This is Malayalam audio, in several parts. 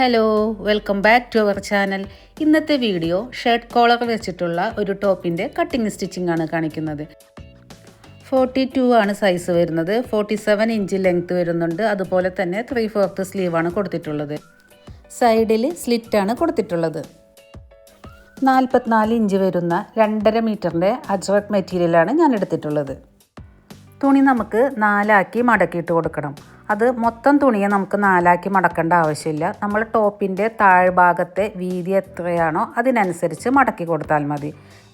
Hello, welcome back to our channel. ഇന്നത്തെ വീഡിയോ ഷർട്ട് കോളർ വെച്ചിട്ടുള്ള ഒരു ടോപ്പിൻ്റെ കട്ടിങ് സ്റ്റിച്ചിങ് ആണ് കാണിക്കുന്നത്. 42 ആണ് സൈസ് വരുന്നത്. 47 ഇഞ്ച് ലെങ്ത് വരുന്നുണ്ട്. അതുപോലെ തന്നെ 3/4 സ്ലീവാണ് കൊടുത്തിട്ടുള്ളത്. സൈഡിൽ സ്ലിറ്റാണ് കൊടുത്തിട്ടുള്ളത്. 44 ഇഞ്ച് വരുന്ന 2.5 മീറ്ററിൻ്റെ അജ്രക് മെറ്റീരിയലാണ് ഞാൻ എടുത്തിട്ടുള്ളത്. തുണി നമുക്ക് 4 ആക്കി മടക്കിയിട്ട് കൊടുക്കണം. അത് മൊത്തം തുണിയെ നമുക്ക് 4 ആക്കി മടക്കേണ്ട ആവശ്യമില്ല. നമ്മൾ ടോപ്പിൻ്റെ താഴ്ഭാഗത്തെ വീതി എത്രയാണോ അതിനനുസരിച്ച് മടക്കി കൊടുത്താൽ മതി.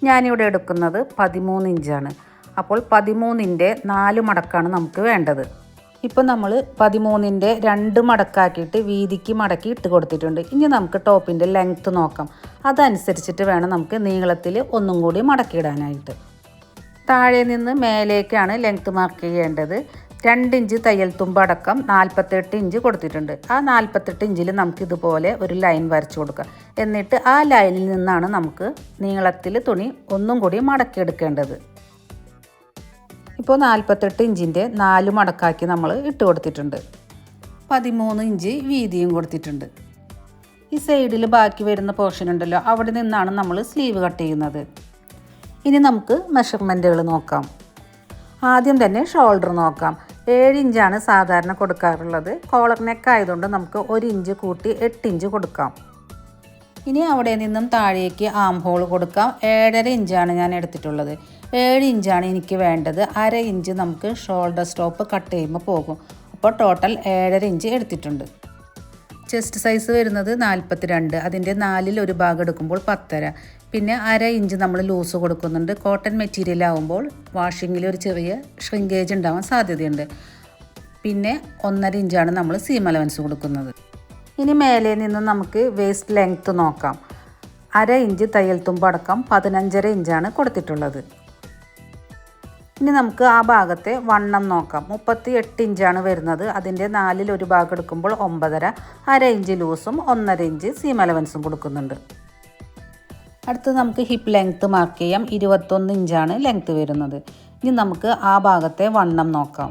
ഞാനിവിടെ എടുക്കുന്നത് 13 ഇഞ്ചാണ്. അപ്പോൾ 13ൻ്റെ 4 മടക്കാണ് നമുക്ക് വേണ്ടത്. ഇപ്പോൾ നമ്മൾ 13ൻ്റെ 2 മടക്കാക്കിയിട്ട് വീതിക്ക് മടക്കി ഇട്ട് കൊടുത്തിട്ടുണ്ട്. ഇനി നമുക്ക് ടോപ്പിൻ്റെ ലെങ്ത്ത് നോക്കാം. അതനുസരിച്ചിട്ട് വേണം നമുക്ക് നീളത്തിൽ ഒന്നും കൂടി മടക്കിയിടാനായിട്ട്. താഴെ നിന്ന് മേലേക്കാണ് ലെങ്ത്ത് മാർക്ക് ചെയ്യേണ്ടത്. 2 ഇഞ്ച് തയ്യൽ തുമ്പടക്കം 48 ഇഞ്ച് കൊടുത്തിട്ടുണ്ട്. ആ 48 ഇഞ്ചിൽ നമുക്കിതുപോലെ ഒരു ലൈൻ വരച്ചു കൊടുക്കാം. എന്നിട്ട് ആ ലൈനിൽ നിന്നാണ് നമുക്ക് നീളത്തിൽ തുണി ഒന്നും കൂടി മടക്കിയെടുക്കേണ്ടത്. ഇപ്പോൾ 48 ഇഞ്ചിൻ്റെ 4 മടക്കാക്കി നമ്മൾ ഇട്ട് കൊടുത്തിട്ടുണ്ട്. 13 ഇഞ്ച് വീതിയും കൊടുത്തിട്ടുണ്ട്. ഈ സൈഡിൽ ബാക്കി വരുന്ന പോർഷൻ ഉണ്ടല്ലോ, അവിടെ നിന്നാണ് നമ്മൾ സ്ലീവ് കട്ട് ചെയ്യുന്നത്. ഇനി നമുക്ക് മെഷർമെൻറ്റുകൾ നോക്കാം. ആദ്യം തന്നെ ഷോൾഡർ നോക്കാം. 7 ഇഞ്ചാണ് സാധാരണ കൊടുക്കാറുള്ളത്. കോളർ നെക്ക് ആയതുകൊണ്ട് നമുക്ക് 1 ഇഞ്ച് കൂട്ടി 8 ഇഞ്ച് കൊടുക്കാം. ഇനി അവിടെ നിന്നും താഴേക്ക് ആം ഹോൾ കൊടുക്കാം. 7.5 ഇഞ്ചാണ് ഞാൻ എടുത്തിട്ടുള്ളത്. 7 ഇഞ്ചാണ് എനിക്ക് വേണ്ടത്. 1/2 ഇഞ്ച് നമുക്ക് ഷോൾഡർ സ്റ്റോപ്പ് കട്ട് ചെയ്യുമ്പോൾ പോകും. അപ്പോൾ ടോട്ടൽ 7.5 ഇഞ്ച് എടുത്തിട്ടുണ്ട്. ചെസ്റ്റ് സൈസ് വരുന്നത് 42. അതിൻ്റെ 4ൽ ഒരു ഭാഗം എടുക്കുമ്പോൾ 10.5. പിന്നെ 1/2 ഇഞ്ച് നമ്മൾ ലൂസ് കൊടുക്കുന്നുണ്ട്. കോട്ടൺ മെറ്റീരിയൽ ആകുമ്പോൾ വാഷിങ്ങിൽ ഒരു ചെറിയ ഷ്രിങ്കേജ് ഉണ്ടാവാൻ സാധ്യതയുണ്ട്. പിന്നെ 1.5 ഇഞ്ചാണ് നമ്മൾ സീം അലവൻസ് കൊടുക്കുന്നത്. ഇനി മേലെ നിന്ന് നമുക്ക് വേസ്റ്റ് ലെങ്ത്ത് നോക്കാം. 1/2 ഇഞ്ച് തയ്യൽ തുമ്പടക്കം 15.5 ഇഞ്ചാണ് കൊടുത്തിട്ടുള്ളത്. ഇനി നമുക്ക് ആ ഭാഗത്തെ വണ്ണം നോക്കാം. 38 ഇഞ്ചാണ് വരുന്നത്. അതിൻ്റെ 4ൽ ഒരു ഭാഗം എടുക്കുമ്പോൾ 9.5. 1/2 ഇഞ്ച് ലൂസും 1.5 ഇഞ്ച് സീം അലവൻസും കൊടുക്കുന്നുണ്ട്. അടുത്ത് നമുക്ക് ഹിപ്പ് ലെങ്ത്ത് മാർക്ക് ചെയ്യാം. 21 ഇഞ്ചാണ് ലെങ്ത്ത് വരുന്നത്. ഇനി നമുക്ക് ആ ഭാഗത്തെ വണ്ണം നോക്കാം.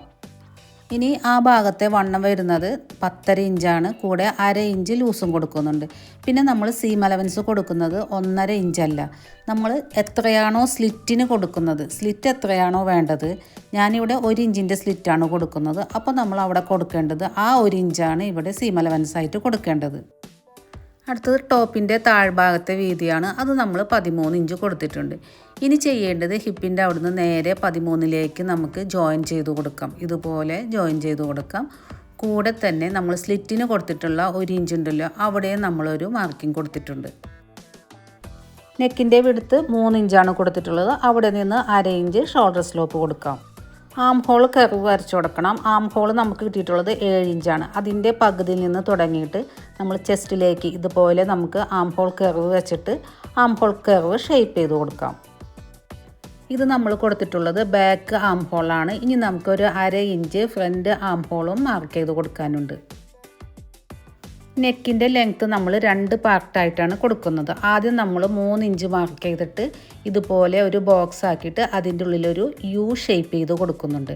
ഇനി ആ ഭാഗത്തെ വണ്ണം വരുന്നത് 10.5 ഇഞ്ചാണ്. കൂടെ 1/2 ഇഞ്ച് ലൂസും കൊടുക്കുന്നുണ്ട്. പിന്നെ നമ്മൾ സീം അലവൻസ് കൊടുക്കുന്നത് 1.5 ഇഞ്ചല്ല. നമ്മൾ എത്രയാണോ സ്ലിറ്റിന് കൊടുക്കുന്നത്, സ്ലിറ്റ് എത്രയാണോ വേണ്ടത്, ഞാനിവിടെ 1 ഇഞ്ചിൻ്റെ സ്ലിറ്റാണ് കൊടുക്കുന്നത്. അപ്പോൾ നമ്മൾ അവിടെ കൊടുക്കേണ്ടത് ആ 1 ഇഞ്ചാണ് ഇവിടെ സീം അലവൻസായിട്ട് കൊടുക്കേണ്ടത്. അടുത്തത് ടോപ്പിൻ്റെ താഴ്ഭാഗത്തെ വീതിയാണ്. അത് നമ്മൾ 13 ഇഞ്ച് കൊടുത്തിട്ടുണ്ട്. ഇനി ചെയ്യേണ്ടത് ഹിപ്പിൻ്റെ അവിടുന്ന് നേരെ 13ലേക്ക് നമുക്ക് ജോയിൻ ചെയ്ത് കൊടുക്കാം. ഇതുപോലെ ജോയിൻ ചെയ്ത് കൊടുക്കാം. കൂടെ തന്നെ നമ്മൾ സ്ലിറ്റിന് കൊടുത്തിട്ടുള്ള 1 ഇഞ്ച് ഉണ്ടല്ലോ, അവിടെ നമ്മളൊരു മാർക്കിംഗ് കൊടുത്തിട്ടുണ്ട്. നെക്കിൻ്റെ വിടുത്ത് 3 ഇഞ്ചാണ് കൊടുത്തിട്ടുള്ളത്. അവിടെ നിന്ന് 1/2 ഇഞ്ച് ഷോൾഡർ സ്ലോപ്പ് കൊടുക്കാം. ആം ഹോൾ കർവ് വരച്ചു കൊടുക്കണം. ആം ഹോൾ നമുക്ക് കിട്ടിയിട്ടുള്ളത് 7 ഇഞ്ചാണ്. അതിൻ്റെ പകുതിയിൽ നിന്ന് തുടങ്ങിയിട്ട് നമ്മൾ ചെസ്റ്റിലേക്ക് ഇതുപോലെ നമുക്ക് ആം ഹോൾ കർവ് വെച്ചിട്ട് ആം ഹോൾ കർവ് ഷേപ്പ് ചെയ്ത് കൊടുക്കാം. ഇത് നമ്മൾ കൊടുത്തിട്ടുള്ളത് ബാക്ക് ആം ഹോളാണ്. ഇനി നമുക്കൊരു 1/2 ഇഞ്ച് ഫ്രണ്ട് ആം ഹോളും മാർക്ക് ചെയ്ത് കൊടുക്കാനുണ്ട്. നെക്കിൻ്റെ ലെങ്ത്ത് നമ്മൾ 2 പാർട്ടായിട്ടാണ് കൊടുക്കുന്നത്. ആദ്യം നമ്മൾ 3 ഇഞ്ച് മാർക്ക് ചെയ്തിട്ട് ഇതുപോലെ ഒരു ബോക്സ് ആക്കിയിട്ട് അതിൻ്റെ ഉള്ളിലൊരു യു ഷേപ്പ് ചെയ്ത് കൊടുക്കുന്നുണ്ട്.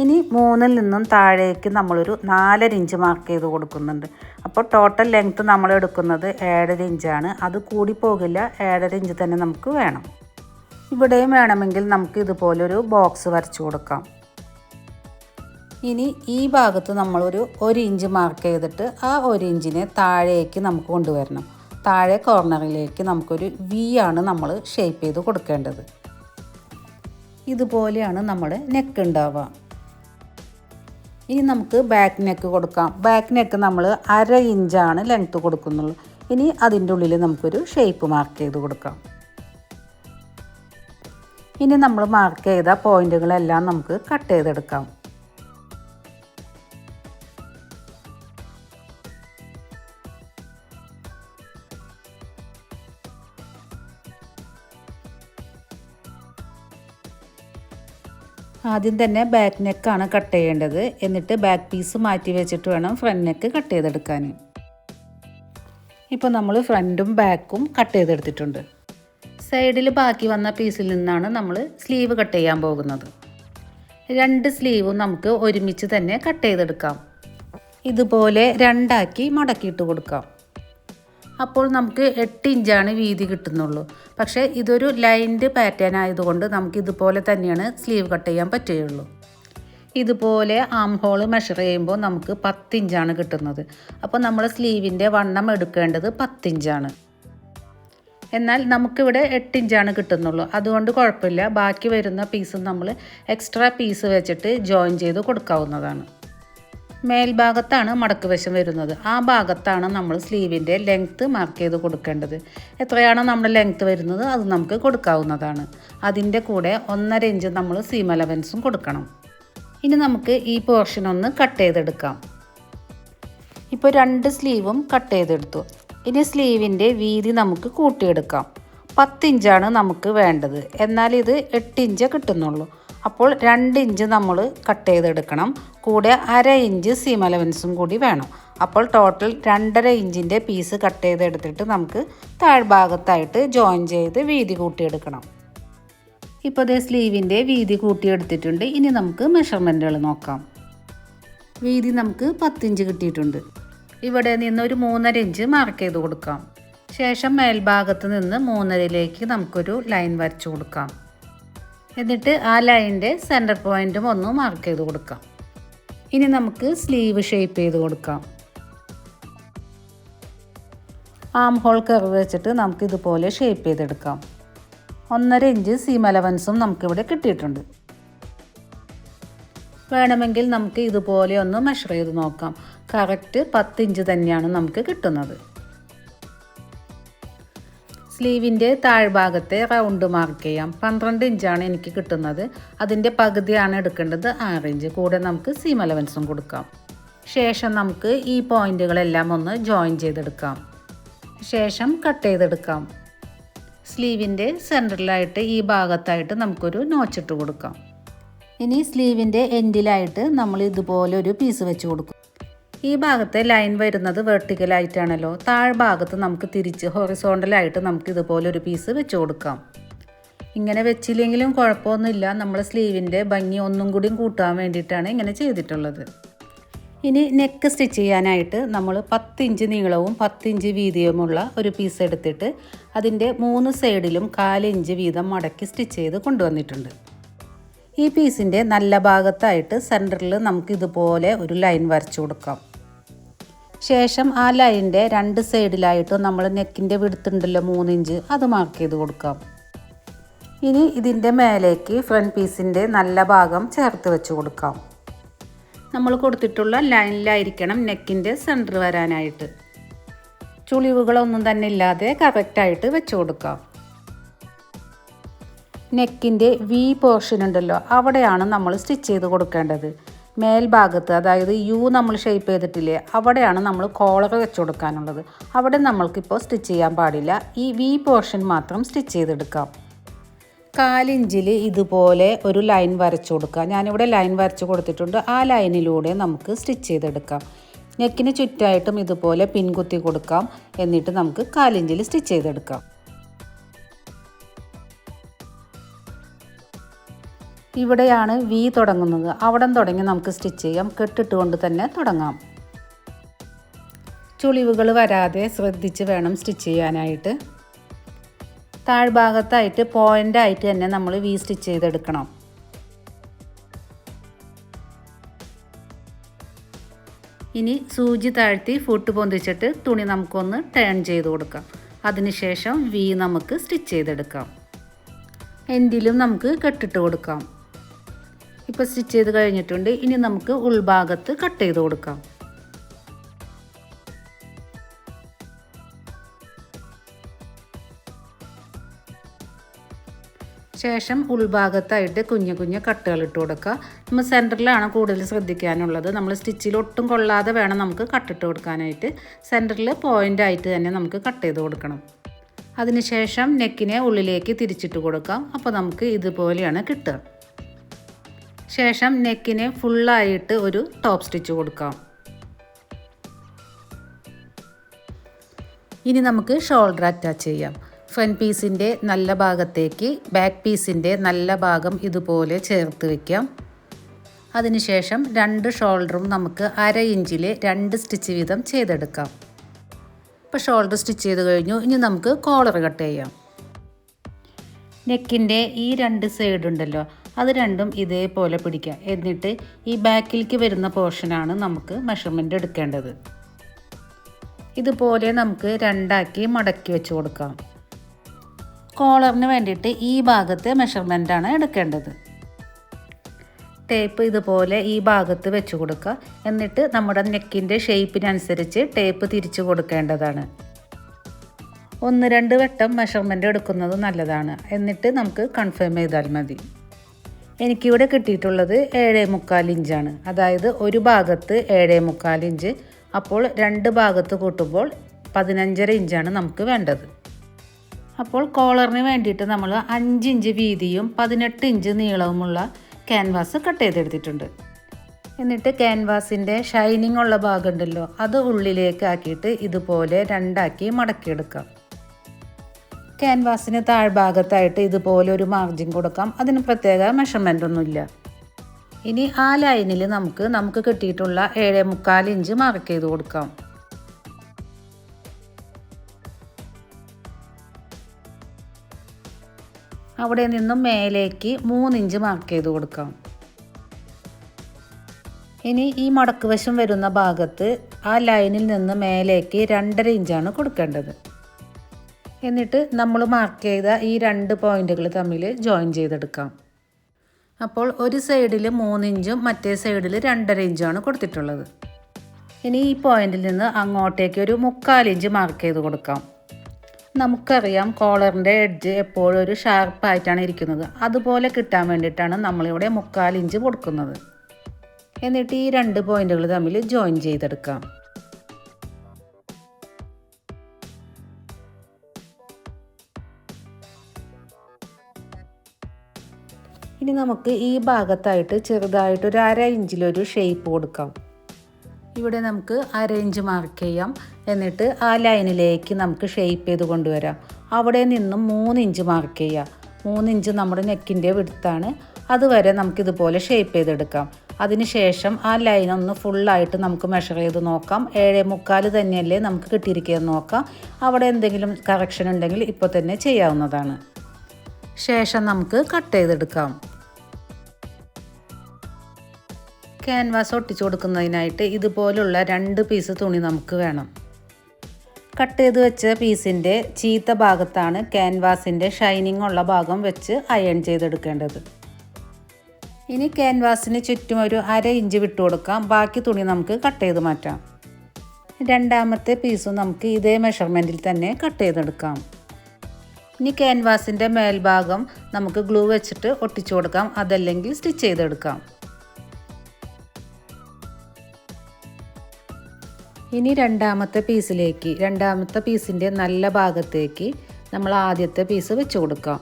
ഇനി 3ൽ നിന്നും താഴേക്ക് നമ്മളൊരു 4.5 ഇഞ്ച് മാർക്ക് ചെയ്ത് കൊടുക്കുന്നുണ്ട്. അപ്പോൾ ടോട്ടൽ ലെങ്ത്ത് നമ്മൾ എടുക്കുന്നത് 7.5 ഇഞ്ചാണ്. അത് കൂടി പോകില്ല, 7.5 ഇഞ്ച് തന്നെ നമുക്ക് വേണം. ഇവിടെയും വേണമെങ്കിൽ നമുക്ക് ഇതുപോലൊരു ബോക്സ് വരച്ചു കൊടുക്കാം. ഇനി ഈ ഭാഗത്ത് നമ്മളൊരു 1 ഇഞ്ച് മാർക്ക് ചെയ്തിട്ട് ആ 1 ഇഞ്ചിനെ താഴേക്ക് നമുക്ക് കൊണ്ടുവരണം. താഴെ കോർണറിലേക്ക് നമുക്കൊരു വി ആണ് നമ്മൾ ഷേപ്പ് ചെയ്ത് കൊടുക്കേണ്ടത്. ഇതുപോലെയാണ് നമ്മുടെ നെക്ക് ഉണ്ടാവുക. ഇനി നമുക്ക് ബാക്ക് നെക്ക് കൊടുക്കാം. ബാക്ക് നെക്ക് നമ്മൾ 1/2 ഇഞ്ചാണ് ലെങ്ത്ത് കൊടുക്കുന്നുള്ളൂ. ഇനി അതിൻ്റെ ഉള്ളിൽ നമുക്കൊരു ഷേപ്പ് മാർക്ക് ചെയ്ത് കൊടുക്കാം. ഇനി നമ്മൾ മാർക്ക് ചെയ്ത പോയിൻറ്റുകളെല്ലാം നമുക്ക് കട്ട് ചെയ്തെടുക്കാം. ആദ്യം തന്നെ ബാക്ക് നെക്കാണ് കട്ട് ചെയ്യേണ്ടത്. എന്നിട്ട് ബാക്ക് പീസ് മാറ്റി വെച്ചിട്ട് വേണം ഫ്രണ്ട് നെക്ക് കട്ട് ചെയ്തെടുക്കാൻ. ഇപ്പോൾ നമ്മൾ ഫ്രണ്ടും ബാക്കും കട്ട് ചെയ്തെടുത്തിട്ടുണ്ട്. സൈഡിൽ ബാക്കി വന്ന പീസിൽ നിന്നാണ് നമ്മൾ സ്ലീവ് കട്ട് ചെയ്യാൻ പോകുന്നത്. 2 സ്ലീവും നമുക്ക് ഒരുമിച്ച് തന്നെ കട്ട് ചെയ്തെടുക്കാം. ഇതുപോലെ രണ്ടാക്കി മടക്കിയിട്ട് കൊടുക്കാം. അപ്പോൾ നമുക്ക് 8 ഇഞ്ചാണ് വീതി കിട്ടുന്നുള്ളൂ. പക്ഷേ ഇതൊരു ലൈൻഡ് പാറ്റേൺ ആയതുകൊണ്ട് നമുക്ക് ഇതുപോലെ തന്നെയാണ് സ്ലീവ് കട്ട് ചെയ്യാൻ പറ്റുകയുള്ളൂ. ഇതുപോലെ ആം ഹോൾ മെഷർ ചെയ്യുമ്പോൾ നമുക്ക് 10 ഇഞ്ചാണ് കിട്ടുന്നത്. അപ്പോൾ നമ്മൾ സ്ലീവിൻ്റെ വണ്ണം എടുക്കേണ്ടത് 10 ഇഞ്ചാണ്. എന്നാൽ നമുക്കിവിടെ 8 ഇഞ്ചാണ് കിട്ടുന്നുള്ളൂ. അതുകൊണ്ട് കുഴപ്പമില്ല. ബാക്കി വരുന്ന പീസും നമ്മൾ എക്സ്ട്രാ പീസ് വെച്ചിട്ട് ജോയിൻ ചെയ്ത് കൊടുക്കാവുന്നതാണ്. മേൽഭാഗത്താണ് മടക്ക് വശം വരുന്നത്. ആ ഭാഗത്താണ് നമ്മൾ സ്ലീവിൻ്റെ ലെങ്ത്ത് മാർക്ക് ചെയ്ത് കൊടുക്കേണ്ടത്. എത്രയാണോ നമ്മുടെ ലെങ്ത്ത് വരുന്നത് അത് നമുക്ക് കൊടുക്കാവുന്നതാണ്. അതിൻ്റെ കൂടെ 1.5 ഇഞ്ച് നമ്മൾ സീം അലവൻസും കൊടുക്കണം. ഇനി നമുക്ക് ഈ പോർഷൻ ഒന്ന് കട്ട് ചെയ്തെടുക്കാം. ഇപ്പോൾ 2 സ്ലീവും കട്ട് ചെയ്തെടുത്തു. ഇനി സ്ലീവിൻ്റെ വീതി നമുക്ക് കൂട്ടിയെടുക്കാം. 10 ഇഞ്ചാണ് നമുക്ക് വേണ്ടത്. എന്നാൽ ഇത് 8 ഇഞ്ച് കിട്ടുന്നുള്ളൂ. അപ്പോൾ 2 ഇഞ്ച് നമ്മൾ കട്ട് ചെയ്തെടുക്കണം. കൂടെ 1/2 ഇഞ്ച് സീം അലവൻസും കൂടി വേണം. അപ്പോൾ ടോട്ടൽ 2.5 ഇഞ്ചിൻ്റെ പീസ് കട്ട് ചെയ്തെടുത്തിട്ട് നമുക്ക് താഴ്ഭാഗത്തായിട്ട് ജോയിൻ ചെയ്ത് വീതി കൂട്ടിയെടുക്കണം. ഇപ്പോൾ അതേ സ്ലീവിൻ്റെ വീതി കൂട്ടിയെടുത്തിട്ടുണ്ട്. ഇനി നമുക്ക് മെഷർമെൻറ്റുകൾ നോക്കാം. വീതി നമുക്ക് 10 ഇഞ്ച് കിട്ടിയിട്ടുണ്ട്. ഇവിടെ നിന്ന് ഒരു 3.5 ഇഞ്ച് മാർക്ക് ചെയ്ത് കൊടുക്കാം. ശേഷം മേൽഭാഗത്ത് നിന്ന് 3.5ലേക്ക് നമുക്കൊരു ലൈൻ വരച്ചു കൊടുക്കാം. എന്നിട്ട് ആ ലൈനിൻ്റെ സെൻറ്റർ പോയിൻറ്റും ഒന്ന് മാർക്ക് ചെയ്ത് കൊടുക്കാം. ഇനി നമുക്ക് സ്ലീവ് ഷേപ്പ് ചെയ്ത് കൊടുക്കാം. ആം ഹോൾ കർവ് വെച്ചിട്ട് നമുക്ക് ഇതുപോലെ ഷേപ്പ് ചെയ്തെടുക്കാം. 1.5 ഇഞ്ച് സീം അലവൻസും നമുക്കിവിടെ കിട്ടിയിട്ടുണ്ട്. വേണമെങ്കിൽ നമുക്ക് ഇതുപോലെ ഒന്ന് മെഷർ ചെയ്ത് നോക്കാം. കറക്റ്റ് 10 ഇഞ്ച് തന്നെയാണ് നമുക്ക് കിട്ടുന്നത്. സ്ലീവിൻ്റെ താഴ്ഭാഗത്തെ റൗണ്ട് മാർക്ക് ചെയ്യാം. 12 ഇഞ്ചാണ് എനിക്ക് കിട്ടുന്നത്. അതിൻ്റെ പകുതിയാണ് എടുക്കേണ്ടത് 6 ഇഞ്ച്. കൂടെ നമുക്ക് സീം അലവൻസും കൊടുക്കാം. ശേഷം നമുക്ക് ഈ പോയിൻറ്റുകളെല്ലാം ഒന്ന് ജോയിൻ ചെയ്തെടുക്കാം. ശേഷം കട്ട് ചെയ്തെടുക്കാം. സ്ലീവിൻ്റെ സെൻറ്ററിലായിട്ട് ഈ ഭാഗത്തായിട്ട് നമുക്കൊരു നോച്ചിട്ട് കൊടുക്കാം. ഇനി സ്ലീവിൻ്റെ എൻഡിലായിട്ട് നമ്മൾ ഇതുപോലെ ഒരു പീസ് വെച്ച് കൊടുക്കും. ഈ ഭാഗത്തെ ലൈൻ വരുന്നത് വെർട്ടിക്കലായിട്ടാണല്ലോ. താഴ്ഭാഗത്ത് നമുക്ക് തിരിച്ച് ഹൊറിസോണ്ടലായിട്ട് നമുക്ക് ഇതുപോലെ ഒരു പീസ് വെച്ച് കൊടുക്കാം. ഇങ്ങനെ വെച്ചില്ലെങ്കിലും കുഴപ്പമൊന്നുമില്ല. നമ്മൾ സ്ലീവിൻ്റെ ഭംഗി ഒന്നും കൂടി കൂട്ടാൻ വേണ്ടിയിട്ടാണ് ഇങ്ങനെ ചെയ്തിട്ടുള്ളത്. ഇനി നെക്ക് സ്റ്റിച്ച് ചെയ്യാനായിട്ട് നമ്മൾ 10 ഇഞ്ച് നീളവും 10 ഇഞ്ച് വീതിയുമുള്ള ഒരു പീസ് എടുത്തിട്ട് അതിൻ്റെ 3 സൈഡിലും 1/4 ഇഞ്ച് വീതം മടക്കി സ്റ്റിച്ച് ചെയ്ത് കൊണ്ടുവന്നിട്ടുണ്ട്. ഈ പീസിൻ്റെ നല്ല ഭാഗത്തായിട്ട് സെൻറ്ററിൽ നമുക്ക് ഇതുപോലെ ഒരു ലൈൻ വരച്ചു കൊടുക്കാം. ശേഷം ആ ലൈനിൻ്റെ 2 സൈഡിലായിട്ട് നമ്മൾ നെക്കിൻ്റെ വിടുത്തുണ്ടല്ലോ 3 ഇഞ്ച് അത് മാർക്ക് ചെയ്ത് കൊടുക്കാം. ഇനി ഇതിൻ്റെ മേലേക്ക് ഫ്രണ്ട് പീസിൻ്റെ നല്ല ഭാഗം ചേർത്ത് വെച്ച് കൊടുക്കാം. നമ്മൾ കൊടുത്തിട്ടുള്ള ലൈനിലായിരിക്കണം നെക്കിൻ്റെ സെൻറ്റർ വരാനായിട്ട്. ചുളിവുകളൊന്നും തന്നെ ഇല്ലാതെ കറക്റ്റായിട്ട് വെച്ച് കൊടുക്കാം. നെക്കിൻ്റെ വി പോർഷൻ ഉണ്ടല്ലോ അവിടെയാണ് നമ്മൾ സ്റ്റിച്ച് ചെയ്ത് കൊടുക്കേണ്ടത്. മേൽഭാഗത്ത് അതായത് യു നമ്മൾ ഷേപ്പ് ചെയ്തിട്ടില്ലേ അവിടെയാണ് നമ്മൾ കോളർ വെച്ച് കൊടുക്കാനുള്ളത്. അവിടെ നമ്മൾക്കിപ്പോൾ സ്റ്റിച്ച് ചെയ്യാൻ പാടില്ല. ഈ വി പോർഷൻ മാത്രം സ്റ്റിച്ച് ചെയ്തെടുക്കാം. 1/4 ഇഞ്ചിൽ ഇതുപോലെ ഒരു ലൈൻ വരച്ചു കൊടുക്കുക. ഞാനിവിടെ ലൈൻ വരച്ച് കൊടുത്തിട്ടുണ്ട്. ആ ലൈനിലൂടെ നമുക്ക് സ്റ്റിച്ച് ചെയ്തെടുക്കാം. നെക്കിന് ചുറ്റായിട്ടും ഇതുപോലെ പിൻകുത്തി കൊടുക്കാം. എന്നിട്ട് നമുക്ക് 1/4 ഇഞ്ചിൽ സ്റ്റിച്ച് ചെയ്തെടുക്കാം. ഇവിടെയാണ് വി തുടങ്ങുന്നത്. അവിടെ തുടങ്ങി നമുക്ക് സ്റ്റിച്ച് ചെയ്യാം. കെട്ടിട്ടുകൊണ്ട് തന്നെ തുടങ്ങാം. ചുളിവുകൾ വരാതെ ശ്രദ്ധിച്ച് വേണം സ്റ്റിച്ച് ചെയ്യാനായിട്ട്. താഴ്ഭാഗത്തായിട്ട് പോയിൻ്റായിട്ട് തന്നെ നമ്മൾ വി സ്റ്റിച്ച് ചെയ്തെടുക്കണം. ഇനി സൂചി താഴ്ത്തി ഫുട്ട് പൊന്തിച്ചിട്ട് തുണി നമുക്കൊന്ന് ടേൺ ചെയ്ത് കൊടുക്കാം. അതിനുശേഷം വി നമുക്ക് സ്റ്റിച്ച് ചെയ്തെടുക്കാം. എൻഡിലും നമുക്ക് കെട്ടിട്ട് കൊടുക്കാം. ഇപ്പോൾ സ്റ്റിച്ച് ചെയ്ത് കഴിഞ്ഞിട്ടുണ്ട്. ഇനി നമുക്ക് ഉൾഭാഗത്ത് കട്ട് ചെയ്ത് കൊടുക്കാം. ശേഷം ഉൾഭാഗത്തായിട്ട് കുഞ്ഞു കുഞ്ഞു കട്ടുകൾ ഇട്ട് കൊടുക്കുക. നമ്മൾ സെൻറ്ററിലാണ് കൂടുതൽ ശ്രദ്ധിക്കാനുള്ളത്. നമ്മൾ സ്റ്റിച്ചിൽ ഒട്ടും കൊള്ളാതെ വേണം നമുക്ക് കട്ടിട്ട് കൊടുക്കാനായിട്ട്. സെൻറ്ററിൽ പോയിൻ്റായിട്ട് തന്നെ നമുക്ക് കട്ട് ചെയ്ത് കൊടുക്കണം. അതിനുശേഷം നെക്കിനെ ഉള്ളിലേക്ക് തിരിച്ചിട്ട് കൊടുക്കാം. അപ്പോൾ നമുക്ക് ഇതുപോലെയാണ് കിട്ടുക. ശേഷം നെക്കിനെ ഫുള്ളായിട്ട് ഒരു ടോപ്പ് സ്റ്റിച്ച് കൊടുക്കാം. ഇനി നമുക്ക് ഷോൾഡർ അറ്റാച്ച് ചെയ്യാം. ഫ്രണ്ട് പീസിൻ്റെ നല്ല ഭാഗത്തേക്ക് ബാക്ക് പീസിൻ്റെ നല്ല ഭാഗം ഇതുപോലെ ചേർത്ത് വയ്ക്കാം. അതിനുശേഷം 2 ഷോൾഡറും നമുക്ക് 1/2 ഇഞ്ചിൽ 2 സ്റ്റിച്ച് വീതം ചെയ്തെടുക്കാം. ഇപ്പോൾ ഷോൾഡർ സ്റ്റിച്ച് ചെയ്ത് കഴിഞ്ഞു. ഇനി നമുക്ക് കോളർ കട്ട് ചെയ്യാം. നെക്കിൻ്റെ ഈ 2 സൈഡ് ഉണ്ടല്ലോ, അത് രണ്ടും ഇതേപോലെ പിടിക്കുക. എന്നിട്ട് ഈ ബാക്കിലേക്ക് വരുന്ന പോർഷനാണ് നമുക്ക് മെഷർമെൻറ്റ് എടുക്കേണ്ടത്. ഇതുപോലെ നമുക്ക് 2ആക്കി മടക്കി വെച്ച് കൊടുക്കാം. കോളറിന് വേണ്ടിയിട്ട് ഈ ഭാഗത്തെ മെഷർമെൻറ്റാണ് എടുക്കേണ്ടത്. ടേപ്പ് ഇതുപോലെ ഈ ഭാഗത്ത് വെച്ച് കൊടുക്കുക. എന്നിട്ട് നമ്മുടെ നെക്കിൻ്റെ ഷേപ്പിനനുസരിച്ച് ടേപ്പ് തിരിച്ചു കൊടുക്കേണ്ടതാണ്. 1-2 വട്ടം മെഷർമെൻറ്റ് എടുക്കുന്നത് നല്ലതാണ്. എന്നിട്ട് നമുക്ക് കൺഫേം ചെയ്താൽ മതി. എനിക്കിവിടെ കിട്ടിയിട്ടുള്ളത് 7.25 ഇഞ്ചാണ്. അതായത് ഒരു ഭാഗത്ത് 7.25 ഇഞ്ച്. അപ്പോൾ 2 ഭാഗത്ത് കൂട്ടുമ്പോൾ 15.5 ഇഞ്ചാണ് നമുക്ക് വേണ്ടത്. അപ്പോൾ കോളറിന് വേണ്ടിയിട്ട് നമ്മൾ 5 ഇഞ്ച് വീതിയും 18 ഇഞ്ച് നീളവുമുള്ള ക്യാൻവാസ് കട്ട് ചെയ്തെടുത്തിട്ടുണ്ട്. എന്നിട്ട് ക്യാൻവാസിൻ്റെ ഷൈനിങ് ഉള്ള ഭാഗം ഉണ്ടല്ലോ, അത് ഉള്ളിലേക്ക് ആക്കിയിട്ട് ഇതുപോലെ 2ആക്കി മടക്കിയെടുക്കാം. ക്യാൻവാസിന് താഴ്ഭാഗത്തായിട്ട് ഇതുപോലെ ഒരു മാർജിൻ കൊടുക്കാം. അതിന് പ്രത്യേക മെഷർമെൻ്റ് ഒന്നുമില്ല. ഇനി ആ ലൈനിൽ നമുക്ക് കിട്ടിയിട്ടുള്ള 7.25 ഇഞ്ച് മാർക്ക് ചെയ്ത് കൊടുക്കാം. അവിടെ നിന്നും മേലേക്ക് 3 ഇഞ്ച് മാർക്ക് ചെയ്ത് കൊടുക്കാം. ഇനി ഈ മടക്ക് വശം വരുന്ന ഭാഗത്ത് ആ ലൈനിൽ നിന്ന് മേലേക്ക് 2.5 ഇഞ്ചാണ് കൊടുക്കേണ്ടത്. എന്നിട്ട് നമ്മൾ മാർക്ക് ചെയ്ത ഈ 2 പോയിൻറ്റുകൾ തമ്മിൽ ജോയിൻ ചെയ്തെടുക്കാം. അപ്പോൾ ഒരു സൈഡിൽ 3 ഇഞ്ചും മറ്റേ സൈഡിൽ 2.5 ഇഞ്ചുമാണ് കൊടുത്തിട്ടുള്ളത്. ഇനി ഈ പോയിൻറ്റിൽ നിന്ന് അങ്ങോട്ടേക്ക് ഒരു 3/4 ഇഞ്ച് മാർക്ക് ചെയ്ത് കൊടുക്കാം. നമുക്കറിയാം കോളറിൻ്റെ എഡ്ജ് എപ്പോഴും ഒരു ഷാർപ്പായിട്ടാണ് ഇരിക്കുന്നത്. അതുപോലെ കിട്ടാൻ വേണ്ടിയിട്ടാണ് നമ്മളിവിടെ 3/4 ഇഞ്ച് കൊടുക്കുന്നത്. എന്നിട്ട് ഈ 2 പോയിൻറ്റുകൾ തമ്മിൽ ജോയിൻ ചെയ്തെടുക്കാം. ഇനി നമുക്ക് ഈ ഭാഗത്തായിട്ട് ചെറുതായിട്ട് ഒരു 1/2 ഇഞ്ചിലൊരു ഷേപ്പ് കൊടുക്കാം. ഇവിടെ നമുക്ക് 1/2 ഇഞ്ച് മാർക്ക് ചെയ്യാം. എന്നിട്ട് ആ ലൈനിലേക്ക് നമുക്ക് ഷേപ്പ് ചെയ്ത് കൊണ്ടുവരാം. അവിടെ നിന്നും 3 ഇഞ്ച് മാർക്ക് ചെയ്യാം. 3 ഇഞ്ച് നമ്മുടെ നെക്കിൻ്റെ വിഡ്ത്താണ്. അതുവരെ നമുക്കിതുപോലെ ഷേപ്പ് ചെയ്തെടുക്കാം. അതിനുശേഷം ആ ലൈൻ ഒന്ന് ഫുള്ളായിട്ട് നമുക്ക് മെഷർ ചെയ്ത് നോക്കാം. 7.25 തന്നെയല്ലേ നമുക്ക് കിട്ടിയിരിക്കുകയെന്ന് നോക്കാം. അവിടെ എന്തെങ്കിലും കറക്ഷൻ ഉണ്ടെങ്കിൽ ഇപ്പോൾ തന്നെ ചെയ്യാവുന്നതാണ്. ശേഷം നമുക്ക് കട്ട് ചെയ്തെടുക്കാം. ക്യാൻവാസ് ഒട്ടിച്ചു കൊടുക്കുന്നതിനായിട്ട് ഇതുപോലുള്ള 2 പീസ് തുണി നമുക്ക് വേണം. കട്ട് ചെയ്ത് വെച്ച പീസിൻ്റെ ചീത്ത ഭാഗത്താണ് ക്യാൻവാസിൻ്റെ ഷൈനിങ് ഉള്ള ഭാഗം വെച്ച് അയൺ ചെയ്തെടുക്കേണ്ടത്. ഇനി ക്യാൻവാസിന് ചുറ്റും ഒരു 1/2 ഇഞ്ച് വിട്ടു കൊടുക്കാം. ബാക്കി തുണി നമുക്ക് കട്ട് ചെയ്ത് മാറ്റാം. രണ്ടാമത്തെ പീസും നമുക്ക് ഇതേ മെഷർമെൻറ്റിൽ തന്നെ കട്ട് ചെയ്തെടുക്കാം. ഇനി ക്യാൻവാസിൻ്റെ മേൽഭാഗം നമുക്ക് ഗ്ലൂ വെച്ചിട്ട് ഒട്ടിച്ചു കൊടുക്കാം. അതല്ലെങ്കിൽ സ്റ്റിച്ച് ചെയ്തെടുക്കാം. ഇനി രണ്ടാമത്തെ പീസിൻ്റെ നല്ല ഭാഗത്തേക്ക് നമ്മൾ ആദ്യത്തെ പീസ് വെച്ച് കൊടുക്കാം.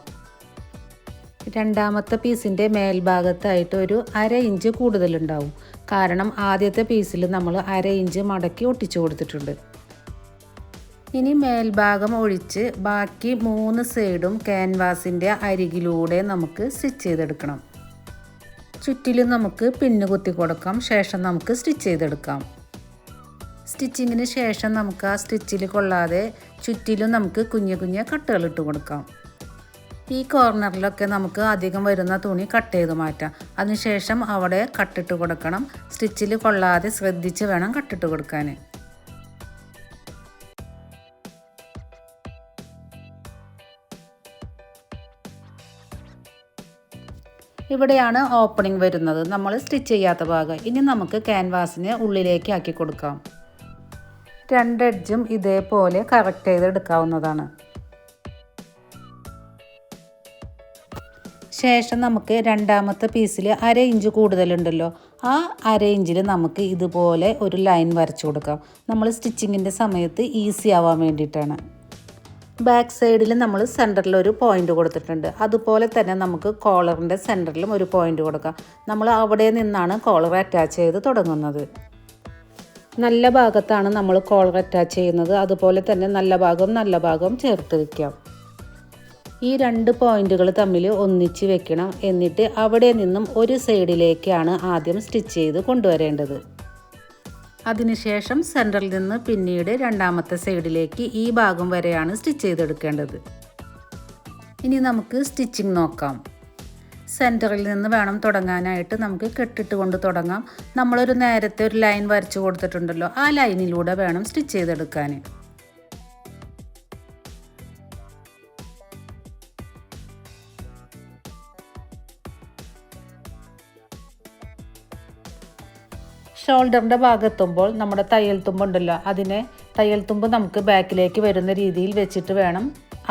രണ്ടാമത്തെ പീസിൻ്റെ മേൽഭാഗത്തായിട്ട് ഒരു 1/2 ഇഞ്ച് കൂടുതലുണ്ടാവും. കാരണം ആദ്യത്തെ പീസിൽ നമ്മൾ 1/2 ഇഞ്ച് മടക്കി ഒട്ടിച്ചു കൊടുത്തിട്ടുണ്ട്. ഇനി മേൽഭാഗം ഒഴിച്ച് ബാക്കി 3 സൈഡും ക്യാൻവാസിൻ്റെ അരികിലൂടെ നമുക്ക് സ്റ്റിച്ച് ചെയ്തെടുക്കണം. ചുറ്റിലും നമുക്ക് പിന്ന് കുത്തി കൊടുക്കാം. ശേഷം നമുക്ക് സ്റ്റിച്ച് ചെയ്തെടുക്കാം. സ്റ്റിച്ചിങ്ങിന് ശേഷം നമുക്ക് ആ സ്റ്റിച്ചിൽ കൊള്ളാതെ ചുറ്റിലും നമുക്ക് കുഞ്ഞു കുഞ്ഞു കട്ടുകൾ ഇട്ട് കൊടുക്കാം. ഈ കോർണറിലൊക്കെ നമുക്ക് അധികം വരുന്ന തുണി കട്ട് ചെയ്ത് മാറ്റാം. അതിനുശേഷം അവിടെ കട്ടിട്ട് കൊടുക്കണം. സ്റ്റിച്ചിൽ കൊള്ളാതെ ശ്രദ്ധിച്ച് വേണം കട്ടിട്ട് കൊടുക്കാൻ. ഇവിടെയാണ് ഓപ്പണിംഗ് വരുന്നത്, നമ്മൾ സ്റ്റിച്ച് ചെയ്യാത്ത ഭാഗം. ഇനി നമുക്ക് ക്യാൻവാസിനെ ഉള്ളിലേക്ക് ആക്കി കൊടുക്കാം. 2 എഡ്ജും ഇതേപോലെ കറക്റ്റ് ചെയ്തെടുക്കാവുന്നതാണ്. ശേഷം നമുക്ക് രണ്ടാമത്തെ പീസിൽ 1/2 ഇഞ്ച് കൂടുതലുണ്ടല്ലോ, ആ 1/2 ഇഞ്ചിൽ നമുക്ക് ഇതുപോലെ ഒരു ലൈൻ വരച്ചു കൊടുക്കാം. നമ്മൾ സ്റ്റിച്ചിങ്ങിൻ്റെ സമയത്ത് ഈസി ആവാൻ വേണ്ടിയിട്ടാണ്. ബാക്ക് സൈഡിൽ നമ്മൾ സെൻറ്ററിൽ ഒരു പോയിൻ്റ് കൊടുത്തിട്ടുണ്ട്. അതുപോലെ തന്നെ നമുക്ക് കോളറിൻ്റെ സെൻറ്ററിലും ഒരു പോയിൻ്റ് കൊടുക്കാം. നമ്മൾ അവിടെ നിന്നാണ് കോളർ അറ്റാച്ച് ചെയ്ത് തുടങ്ങുന്നത്. നല്ല ഭാഗത്താണ് നമ്മൾ കോളർ അറ്റാച്ച് ചെയ്യുന്നത്. അതുപോലെ തന്നെ നല്ല ഭാഗം ചേർത്ത് വയ്ക്കാം. ഈ 2 പോയിന്റുകൾ തമ്മിൽ ഒന്നിച്ച് വെക്കണം. എന്നിട്ട് അവിടെ നിന്നും ഒരു സൈഡിലേക്കാണ് ആദ്യം സ്റ്റിച്ച് ചെയ്ത് കൊണ്ടുവരേണ്ടത്. അതിനുശേഷം സെൻറ്ററിൽ നിന്ന് പിന്നീട് രണ്ടാമത്തെ സൈഡിലേക്ക് ഈ ഭാഗം വരെയാണ് സ്റ്റിച്ച് ചെയ്തെടുക്കേണ്ടത്. ഇനി നമുക്ക് സ്റ്റിച്ചിങ് നോക്കാം. സെൻറ്ററിൽ നിന്ന് വേണം തുടങ്ങാനായിട്ട്. നമുക്ക് കെട്ടിട്ട് കൊണ്ട് തുടങ്ങാം. നമ്മളൊരു നേരത്തെ ഒരു ലൈൻ വരച്ചു കൊടുത്തിട്ടുണ്ടല്ലോ, ആ ലൈനിലൂടെ വേണം സ്റ്റിച്ച് ചെയ്തെടുക്കാൻ. ഷോൾഡറിൻ്റെ ഭാഗത്തുമ്പോൾ നമ്മുടെ തയ്യൽ തുമ്പുണ്ടല്ലോ, തയ്യൽ തുമ്പ് നമുക്ക് ബാക്കിലേക്ക് വരുന്ന രീതിയിൽ വെച്ചിട്ട് വേണം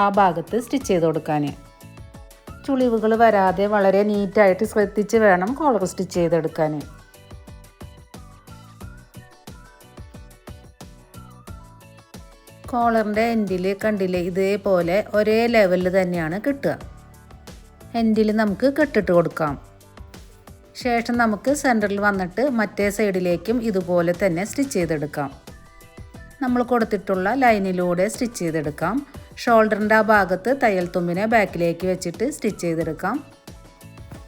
ആ ഭാഗത്ത് സ്റ്റിച്ച് ചെയ്ത് കൊടുക്കാൻ. ചുളിവുകൾ വരാതെ വളരെ നീറ്റായിട്ട് ശ്രദ്ധിച്ച് വേണം കോളർ സ്റ്റിച്ച് ചെയ്തെടുക്കാൻ. കോളറിൻ്റെ എൻഡിൽ കണ്ടില്ലേ, ഇതേപോലെ ഒരേ ലെവലിൽ തന്നെയാണ് കിട്ടുക. എൻഡിൽ നമുക്ക് കെട്ടിട്ട് കൊടുക്കാം. ശേഷം നമുക്ക് സെൻറ്ററിൽ വന്നിട്ട് മറ്റേ സൈഡിലേക്കും ഇതുപോലെ തന്നെ സ്റ്റിച്ച് ചെയ്തെടുക്കാം. നമ്മൾ കൊടുത്തിട്ടുള്ള ലൈനിലൂടെ സ്റ്റിച്ച് ചെയ്തെടുക്കാം. ഷോൾഡറിൻ്റെ ആ ഭാഗത്ത് തയ്യൽ തുമ്പിനെ ബാക്കിലേക്ക് വെച്ചിട്ട് സ്റ്റിച്ച് ചെയ്തെടുക്കാം.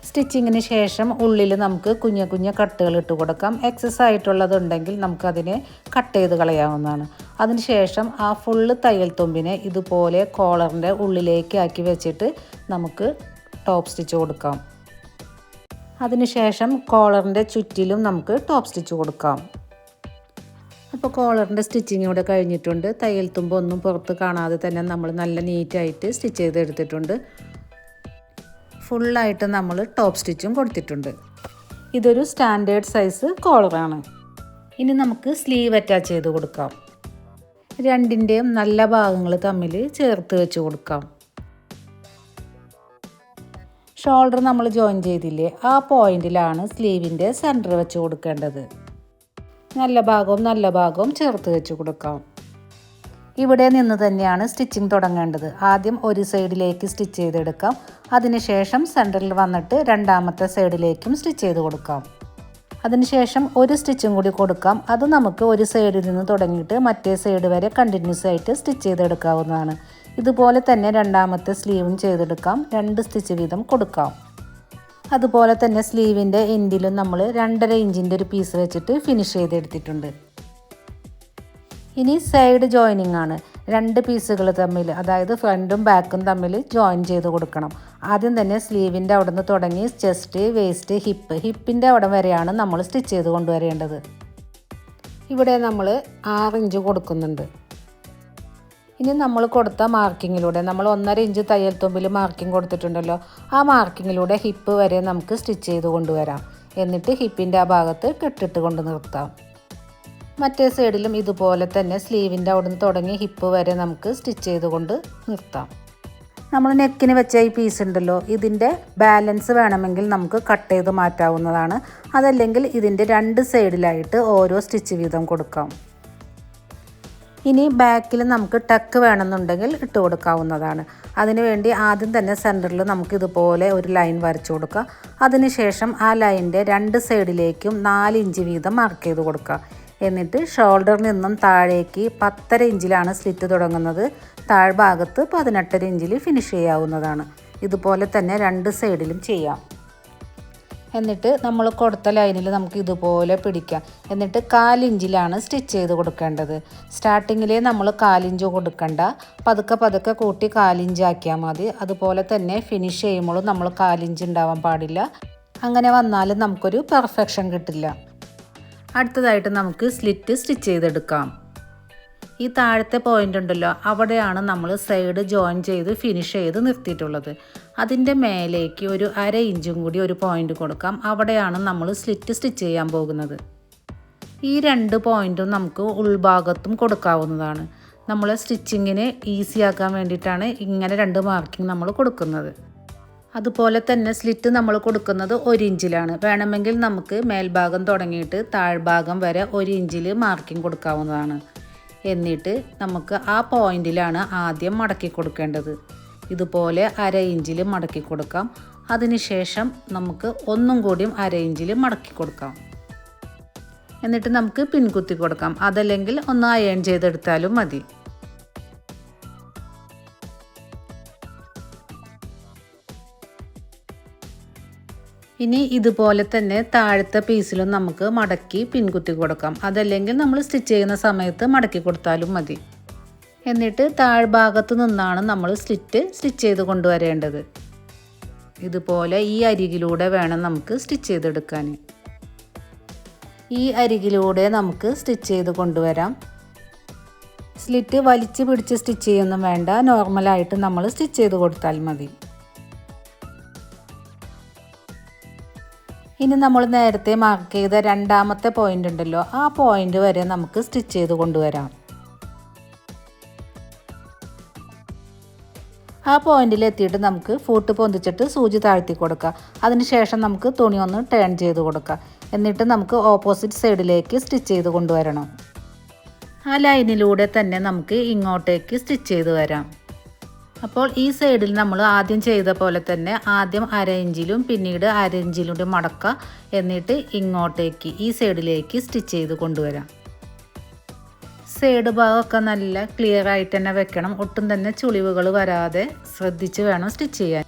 സ്റ്റിച്ചിങ്ങിന് ശേഷം ഉള്ളിൽ നമുക്ക് കുഞ്ഞു കുഞ്ഞു കട്ടുകൾ ഇട്ട് കൊടുക്കാം. എക്സസ് ആയിട്ടുള്ളതുണ്ടെങ്കിൽ നമുക്കതിനെ കട്ട് ചെയ്ത് കളയാവുന്നതാണ്. അതിനുശേഷം ആ ഫുള്ള് തയ്യൽ തുമ്പിനെ ഇതുപോലെ കോളറിൻ്റെ ഉള്ളിലേക്ക് ആക്കി വെച്ചിട്ട് നമുക്ക് ടോപ്പ് സ്റ്റിച്ച് കൊടുക്കാം. അതിനുശേഷം കോളറിൻ്റെ ചുറ്റിലും നമുക്ക് ടോപ്പ് സ്റ്റിച്ച് കൊടുക്കാം. അപ്പോൾ കോളറിൻ്റെ സ്റ്റിച്ചിങ് ഇവിടെ കഴിഞ്ഞിട്ടുണ്ട്. തയ്യൽ തുമ്പ് ഒന്നും പുറത്ത് കാണാതെ തന്നെ നമ്മൾ നല്ല നീറ്റായിട്ട് സ്റ്റിച്ച് ചെയ്തെടുത്തിട്ടുണ്ട്. ഫുള്ളായിട്ട് നമ്മൾ ടോപ്പ് സ്റ്റിച്ചും കൊടുത്തിട്ടുണ്ട്. ഇതൊരു സ്റ്റാൻഡേർഡ് സൈസ് കോളറാണ്. ഇനി നമുക്ക് സ്ലീവ് അറ്റാച്ച് ചെയ്ത് കൊടുക്കാം. രണ്ടിൻ്റെയും നല്ല ഭാഗങ്ങൾ തമ്മിൽ ചേർത്ത് വെച്ച് കൊടുക്കാം. ഷോൾഡർ നമ്മൾ ജോയിൻ ചെയ്തില്ലേ, ആ പോയിന്റിലാണ് സ്ലീവിൻ്റെ സെൻറ്റർ വെച്ച് കൊടുക്കേണ്ടത്. നല്ല ഭാഗവും ചേർത്ത് വെച്ച് കൊടുക്കാം. ഇവിടെ നിന്ന് തന്നെയാണ് സ്റ്റിച്ചിങ് തുടങ്ങേണ്ടത്. ആദ്യം ഒരു സൈഡിലേക്ക് സ്റ്റിച്ച് ചെയ്തെടുക്കാം. അതിനുശേഷം സെൻറ്ററിൽ വന്നിട്ട് രണ്ടാമത്തെ സൈഡിലേക്കും സ്റ്റിച്ച് ചെയ്ത് കൊടുക്കാം. അതിനുശേഷം ഒരു സ്റ്റിച്ചും കൂടി കൊടുക്കാം. അത് നമുക്ക് ഒരു സൈഡിൽ നിന്ന് തുടങ്ങിയിട്ട് മറ്റേ സൈഡ് വരെ കണ്ടിന്യൂസ് ആയിട്ട് സ്റ്റിച്ച് ചെയ്തെടുക്കാവുന്നതാണ്. ഇതുപോലെ തന്നെ രണ്ടാമത്തെ സ്ലീവും ചെയ്തെടുക്കാം. 2 സ്റ്റിച്ച് വീതം കൊടുക്കാം. അതുപോലെ തന്നെ സ്ലീവിൻ്റെ എൻഡിലും നമ്മൾ 2.5 ഇഞ്ചിൻ്റെ ഒരു പീസ് വെച്ചിട്ട് ഫിനിഷ് ചെയ്തെടുത്തിട്ടുണ്ട്. ഇനി സൈഡ് ജോയിനിങ് ആണ്. 2 പീസുകൾ തമ്മിൽ, അതായത് ഫ്രണ്ടും ബാക്കും തമ്മിൽ ജോയിൻ ചെയ്ത് കൊടുക്കണം. ആദ്യം തന്നെ സ്ലീവിൻ്റെ അവിടെ നിന്ന് തുടങ്ങി ചെസ്റ്റ്, വേസ്റ്റ്, ഹിപ്പിൻ്റെ അവിടെ വരെയാണ് നമ്മൾ സ്റ്റിച്ച് ചെയ്ത് കൊണ്ടുവരേണ്ടത്. ഇവിടെ നമ്മൾ 6 ഇഞ്ച് കൊടുക്കുന്നുണ്ട്. ഇനി നമ്മൾ കൊടുത്ത മാർക്കിങ്ങിലൂടെ, നമ്മൾ 1.5 ഇഞ്ച് തയ്യൽ തുമ്പിൽ മാർക്കിംഗ് കൊടുത്തിട്ടുണ്ടല്ലോ, ആ മാർക്കിങ്ങിലൂടെ ഹിപ്പ് വരെ നമുക്ക് സ്റ്റിച്ച് ചെയ്ത് കൊണ്ടുവരാം. എന്നിട്ട് ഹിപ്പിൻ്റെ ആ ഭാഗത്ത് കെട്ടിട്ട് കൊണ്ട് നിർത്താം. മറ്റേ സൈഡിലും ഇതുപോലെ തന്നെ സ്ലീവിൻ്റെ അവിടെ നിന്ന് തുടങ്ങി ഹിപ്പ് വരെ നമുക്ക് സ്റ്റിച്ച് ചെയ്ത് കൊണ്ട് നിർത്താം. നമ്മൾ നെക്കിന് വെച്ച ഈ പീസ് ഉണ്ടല്ലോ, ഇതിൻ്റെ ബാലൻസ് വേണമെങ്കിൽ നമുക്ക് കട്ട് ചെയ്ത് മാറ്റാവുന്നതാണ്. അതല്ലെങ്കിൽ ഇതിൻ്റെ 2 സൈഡിലായിട്ട് ഓരോ സ്റ്റിച്ച് വീതം കൊടുക്കാം. ഇനി ബാക്കിൽ നമുക്ക് ടക്ക് വേണമെന്നുണ്ടെങ്കിൽ ഇട്ട് കൊടുക്കാവുന്നതാണ്. അതിനുവേണ്ടി ആദ്യം തന്നെ സെൻറ്ററിൽ നമുക്ക് ഇതുപോലെ ഒരു ലൈൻ വരച്ചു കൊടുക്കുക. അതിനുശേഷം ആ ലൈനിൻ്റെ 2 സൈഡിലേക്കും 4 ഇഞ്ച് വീതം മാർക്ക് ചെയ്ത് കൊടുക്കുക. എന്നിട്ട് ഷോൾഡറിൽ നിന്നും താഴേക്ക് 10.5 ഇഞ്ചിലാണ് സ്ലിറ്റ് തുടങ്ങുന്നത്. താഴ്ഭാഗത്ത് 18.5 ഇഞ്ചിൽ ഫിനിഷ് ചെയ്യാവുന്നതാണ്. ഇതുപോലെ തന്നെ 2 സൈഡിലും ചെയ്യാം. എന്നിട്ട് നമ്മൾ കൊടുത്ത ലൈനിൽ നമുക്ക് ഇതുപോലെ പിടിക്കാം. എന്നിട്ട് 1/4 ഇഞ്ചിലാണ് സ്റ്റിച്ച് ചെയ്ത് കൊടുക്കേണ്ടത്. സ്റ്റാർട്ടിങ്ങിലേ നമ്മൾ 1/4 ഇഞ്ച് കൊടുക്കണ്ട, പതുക്കെ കൂട്ടി 1/4 ഇഞ്ച് ആക്കിയാൽ മതി. അതുപോലെ തന്നെ ഫിനിഷ് ചെയ്യുമ്പോഴും നമ്മൾ 1/4 ഇഞ്ച് ഉണ്ടാവാൻ പാടില്ല. അങ്ങനെ വന്നാൽ നമുക്കൊരു പെർഫെക്ഷൻ കിട്ടില്ല. അടുത്തതായിട്ട് നമുക്ക് സ്ലിറ്റ് സ്റ്റിച്ച് ചെയ്തെടുക്കാം. ഈ താഴത്തെ പോയിൻ്റ് ഉണ്ടല്ലോ, അവിടെയാണ് നമ്മൾ സൈഡ് ജോയിൻ ചെയ്ത് ഫിനിഷ് ചെയ്ത് നിർത്തിയിട്ടുള്ളത്. അതിൻ്റെ മേലേക്ക് ഒരു 1/2 ഇഞ്ചും കൂടി ഒരു പോയിൻ്റ് കൊടുക്കാം. അവിടെയാണ് നമ്മൾ സ്ലിറ്റ് സ്റ്റിച്ച് ചെയ്യാൻ പോകുന്നത്. ഈ 2 പോയിൻറ്റും നമുക്ക് ഉൾഭാഗത്തും കൊടുക്കാവുന്നതാണ്. നമ്മൾ സ്റ്റിച്ചിങ്ങിന് ഈസി ആക്കാൻ വേണ്ടിയിട്ടാണ് ഇങ്ങനെ 2 മാർക്കിംഗ് നമ്മൾ കൊടുക്കുന്നത്. അതുപോലെ തന്നെ സ്ലിറ്റ് നമ്മൾ കൊടുക്കുന്നത് 1 ഇഞ്ചിലാണ്. വേണമെങ്കിൽ നമുക്ക് മേൽഭാഗം തുടങ്ങിയിട്ട് താഴ്ഭാഗം വരെ 1 ഇഞ്ചിൽ മാർക്കിംഗ് കൊടുക്കാവുന്നതാണ്. എന്നിട്ട് നമുക്ക് ആ പോയിന്റിലാണ് ആദ്യം മടക്കി കൊടുക്കേണ്ടത്. ഇതുപോലെ 1/2 ഇഞ്ചിൽ മടക്കി കൊടുക്കാം. അതിനുശേഷം നമുക്ക് ഒന്നും കൂടിയും 1/2 ഇഞ്ചിൽ മടക്കി കൊടുക്കാം. എന്നിട്ട് നമുക്ക് പിൻകുത്തി കൊടുക്കാം. അതല്ലെങ്കിൽ ഒന്ന് അയൺ ചെയ്തെടുത്താലും മതി. ഇനി ഇതുപോലെ തന്നെ താഴത്തെ പീസിലും നമുക്ക് മടക്കി പിൻകുത്തി കൊടുക്കാം. അതല്ലെങ്കിൽ നമ്മൾ സ്റ്റിച്ച് ചെയ്യുന്ന സമയത്ത് മടക്കി കൊടുത്താലും മതി. എന്നിട്ട് താഴ്ഭാഗത്ത് നിന്നാണ് നമ്മൾ സ്റ്റിച്ച് ചെയ്ത് കൊണ്ടുവരേണ്ടത്. ഇതുപോലെ ഈ അരികിലൂടെ വേണം നമുക്ക് സ്റ്റിച്ച് ചെയ്തെടുക്കാൻ. ഈ അരികിലൂടെ നമുക്ക് സ്റ്റിച്ച് ചെയ്ത് കൊണ്ടുവരാം. സ്ലിറ്റ് വലിച്ച് പിടിച്ച് സ്റ്റിച്ച് ചെയ്യൊന്നും വേണ്ട, നോർമലായിട്ട് നമ്മൾ സ്റ്റിച്ച് ചെയ്ത് കൊടുത്താൽ മതി. ഇനി നമ്മൾ നേരത്തെ മാർക്ക് ചെയ്ത രണ്ടാമത്തെ പോയിൻ്റ് ഉണ്ടല്ലോ, ആ പോയിൻ്റ് വരെ നമുക്ക് സ്റ്റിച്ച് ചെയ്ത് കൊണ്ടുവരാം. ആ പോയിന്റിൽ എത്തിയിട്ട് നമുക്ക് ഫൂട്ട് പൊന്തിച്ചിട്ട് സൂചി താഴ്ത്തി കൊടുക്കാം. അതിനുശേഷം നമുക്ക് തുണി ഒന്ന് ടേൺ ചെയ്ത് കൊടുക്കാം. എന്നിട്ട് നമുക്ക് ഓപ്പോസിറ്റ് സൈഡിലേക്ക് സ്റ്റിച്ച് ചെയ്ത് കൊണ്ടുവരണം. ആ ലൈനിലൂടെ തന്നെ നമുക്ക് ഇങ്ങോട്ടേക്ക് സ്റ്റിച്ച് ചെയ്ത് വരാം. അപ്പോൾ ഈ സൈഡിൽ നമ്മൾ ആദ്യം ചെയ്ത പോലെ തന്നെ ആദ്യം 1/2 ഇഞ്ചിലും പിന്നീട് 1/2 ഇഞ്ചിലൂടെ മടക്കുക. എന്നിട്ട് ഇങ്ങോട്ടേക്ക് ഈ സൈഡിലേക്ക് സ്റ്റിച്ച് ചെയ്ത് കൊണ്ടുവരാം. സൈഡ് ഭാഗമൊക്കെ നല്ല ക്ലിയർ ആയിട്ട് തന്നെ വെക്കണം. ഒട്ടും തന്നെ ചുളിവുകൾ വരാതെ ശ്രദ്ധിച്ച് വേണം സ്റ്റിച്ച് ചെയ്യാൻ.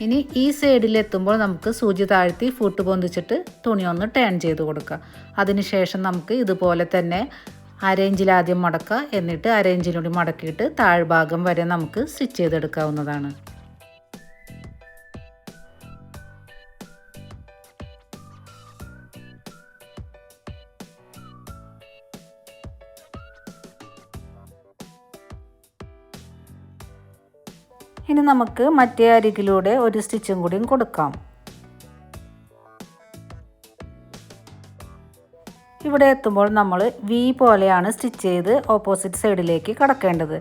ഇനി ഈ സൈഡിലെത്തുമ്പോൾ നമുക്ക് സൂചി താഴ്ത്തി ഫൂട്ട് പൊന്തിച്ചിട്ട് തുണി ഒന്ന് ടേൺ ചെയ്ത് കൊടുക്കുക. അതിനുശേഷം നമുക്ക് ഇതുപോലെ തന്നെ 1/2 ഇഞ്ചിൽ ആദ്യം മടക്കുക. എന്നിട്ട് 1/2 ഇഞ്ചിലൂടെ മടക്കിയിട്ട് താഴ്ഭാഗം വരെ നമുക്ക് സ്റ്റിച്ച് ചെയ്തെടുക്കാവുന്നതാണ്. ഇനി നമുക്ക് മറ്റേ അരികിലൂടെ ഒരു സ്റ്റിച്ചും കൂടിയും കൊടുക്കാം. ഇവിടെ എത്തുമ്പോൾ നമ്മൾ വി പോലെയാണ് സ്റ്റിച്ച് ചെയ്ത് ഓപ്പോസിറ്റ് സൈഡിലേക്ക് കടക്കേണ്ടത്.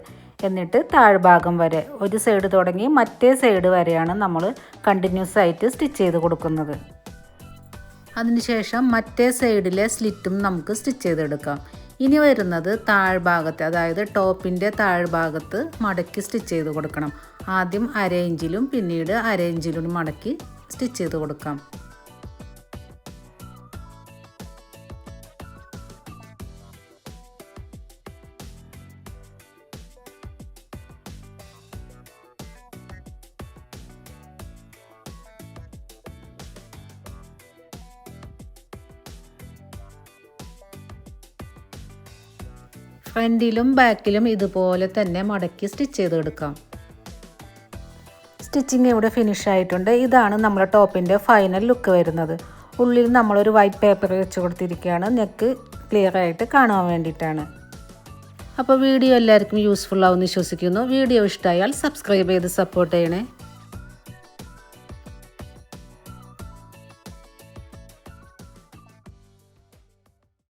എന്നിട്ട് താഴ്ഭാഗം വരെ ഒരു സൈഡ് തുടങ്ങി മറ്റേ സൈഡ് വരെയാണ് നമ്മൾ കണ്ടിന്യൂസ് ആയിട്ട് സ്റ്റിച്ച് ചെയ്ത് കൊടുക്കുന്നത്. അതിനുശേഷം മറ്റേ സൈഡിലെ സ്ലിറ്റും നമുക്ക് സ്റ്റിച്ച് ചെയ്തെടുക്കാം. ഇനി വരുന്നത് താഴ്ഭാഗത്ത്, അതായത് ടോപ്പിൻ്റെ താഴ്ഭാഗത്ത് മടക്കി സ്റ്റിച്ച് ചെയ്ത് കൊടുക്കണം. ആദ്യം 1/2 ഇഞ്ചിലും പിന്നീട് 1/2 ഇഞ്ചിലും മടക്കി സ്റ്റിച്ച് ചെയ്ത് കൊടുക്കാം. ഫ്രണ്ടിലും ബാക്കിലും ഇതുപോലെ തന്നെ മടക്കി സ്റ്റിച്ച് ചെയ്തെടുക്കാം. സ്റ്റിച്ചിങ് ഇവിടെ ഫിനിഷ് ആയിട്ടുണ്ട്. ഇതാണ് നമ്മുടെ ടോപ്പിൻ്റെ ഫൈനൽ ലുക്ക് വരുന്നത്. ഉള്ളിൽ നമ്മളൊരു വൈറ്റ് പേപ്പർ വെച്ച് കൊടുത്തിരിക്കുകയാണ്, നെക്ക് ക്ലിയർ ആയിട്ട് കാണാൻ വേണ്ടിയിട്ടാണ്. അപ്പോൾ വീഡിയോ എല്ലാവർക്കും യൂസ്ഫുൾ ആവുമെന്ന് വിശ്വസിക്കുന്നു. വീഡിയോ ഇഷ്ടമായാൽ സബ്സ്ക്രൈബ് ചെയ്ത് സപ്പോർട്ട് ചെയ്യണേ.